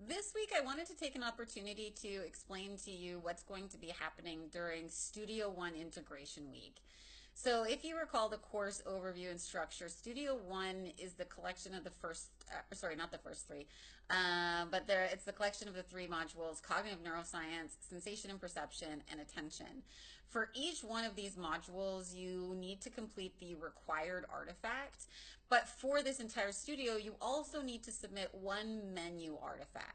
this week I wanted to take an opportunity to explain to you what's going to be happening during Studio One Integration Week. So if you recall the course overview and structure, Studio One is the collection of the first, sorry, not the first three, but it's the collection of the three modules: cognitive neuroscience, sensation and perception, and attention. For each one of these modules, you need to complete the required artifact, but for this entire studio, you also need to submit one menu artifact.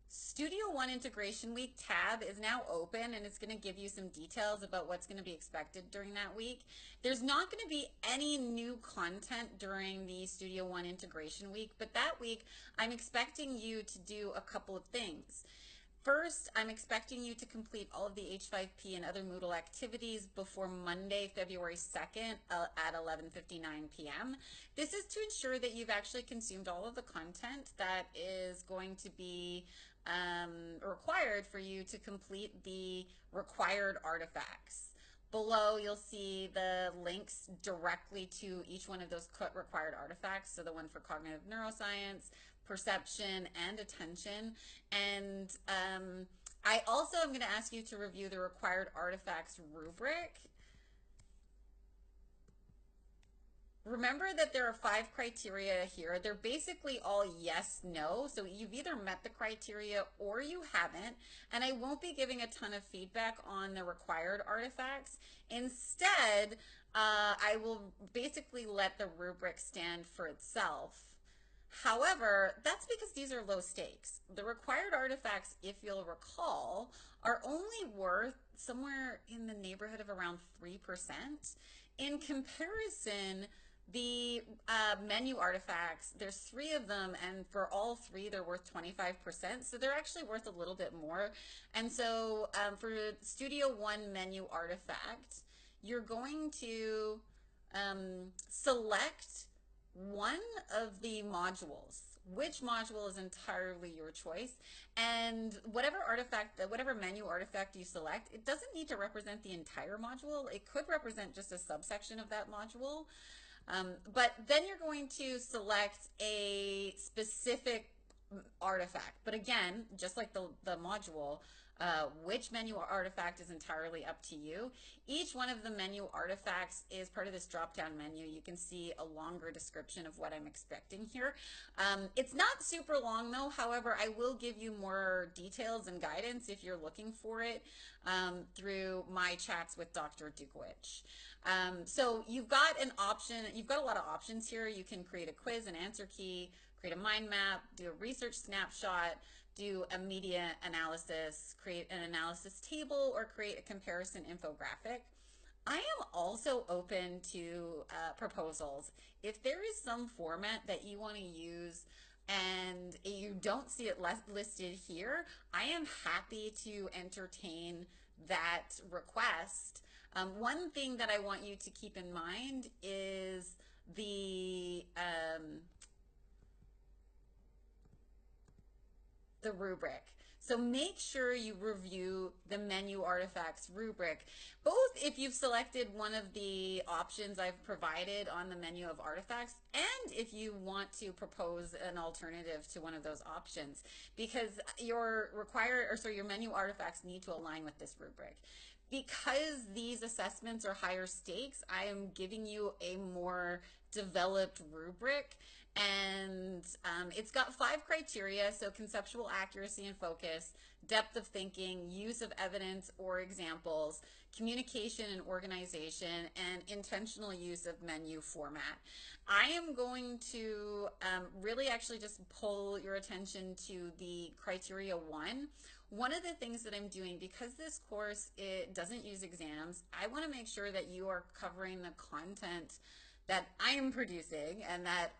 Studio One Integration Week tab is now open, and it's going to give you some details about what's going to be expected during that week. There's not going to be any new content during the Studio One Integration Week, but that week I'm expecting you to do a couple of things. First, I'm expecting you to complete all of the H5P and other Moodle activities before Monday, February 2nd at 11:59 p.m. This is to ensure that you've actually consumed all of the content that is going to be required for you to complete the required artifacts. Below, you'll see the links directly to each one of those required artifacts. So the one for cognitive neuroscience, perception, and attention. And I also am going to ask you to review the required artifacts rubric. Remember that there are 5 criteria here. They're basically all yes, no. So you've either met the criteria or you haven't. And I won't be giving a ton of feedback on the required artifacts. Instead, I will basically let the rubric stand for itself. However, that's because these are low stakes. The required artifacts, if you'll recall, are only worth somewhere in the neighborhood of around 3%. In comparison, the menu artifacts, there's 3 of them, and for all 3 they're worth 25%, so they're actually worth a little bit more. And so for Studio One menu artifact, you're going to select one of the modules. Which module is entirely your choice, and whatever menu artifact you select, it doesn't need to represent the entire module. It could represent just a subsection of that module. But then you're going to select a specific artifact. But again, just like the module, which menu artifact is entirely up to you. Each one of the menu artifacts is part of this drop-down menu. You can see a longer description of what I'm expecting here. It's not super long though. However, I will give you more details and guidance if you're looking for it through my chats with Dr. Dukowich. So you've got an option. You've got a lot of options here. You can create a quiz, an answer key, create a mind map, do a research snapshot, do a media analysis, create an analysis table, or create a comparison infographic. I am also open to proposals. If there is some format that you want to use and you don't see it listed here, I am happy to entertain that request. One thing that I want you to keep in mind is the rubric. So make sure you review the menu artifacts rubric, both if you've selected one of the options I've provided on the menu of artifacts and if you want to propose an alternative to one of those options, because your menu artifacts need to align with this rubric. Because these assessments are higher stakes, I am giving you a more developed rubric, and it's got 5 criteria: so conceptual accuracy and focus, depth of thinking, use of evidence or examples, communication and organization, and intentional use of menu format. I am going to really actually just pull your attention to the criteria 1. One of the things that I'm doing, because this course, it doesn't use exams, I want to make sure that you are covering the content that I'm producing, and that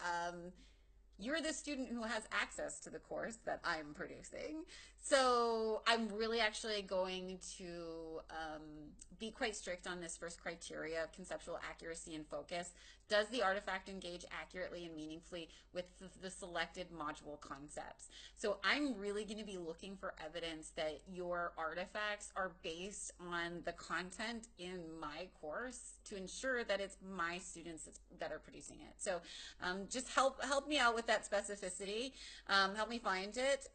you're the student who has access to the course that I'm producing. So I'm really actually going to be quite strict on this first criteria of conceptual accuracy and focus. Does the artifact engage accurately and meaningfully with the selected module concepts? So I'm really going to be looking for evidence that your artifacts are based on the content in my course to ensure that it's my students that are producing it. So just help me out with that specificity. Help me find it.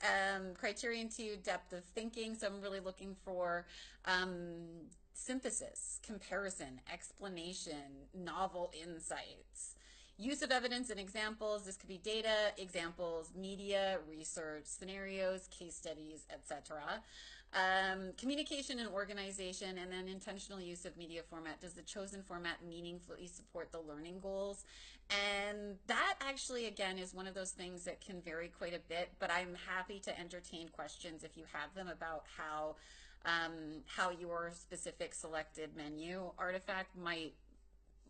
Criterion 2, depth of thinking. So I'm really looking for synthesis, comparison, explanation, novel insights. Use of evidence and examples. This could be data, examples, media, research, scenarios, case studies, etc. Communication and organization, and then intentional use of media format. Does the chosen format meaningfully support the learning goals? And that actually, again, is one of those things that can vary quite a bit, but I'm happy to entertain questions if you have them about how your specific selected menu artifact might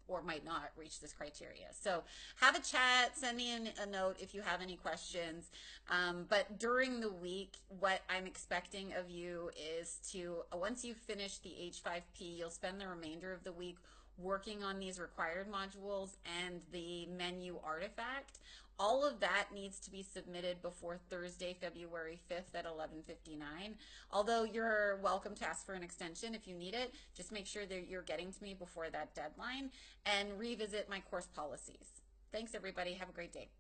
or might not reach this criteria. So have a chat, send me a note if you have any questions. But during the week, what I'm expecting of you is to, once you finish the H5P, you'll spend the remainder of the week working on these required modules and the menu artifact. All of that needs to be submitted before Thursday, February 5th at 11:59. Although you're welcome to ask for an extension if you need it, just make sure that you're getting to me before that deadline and revisit my course policies. Thanks, everybody. Have a great day.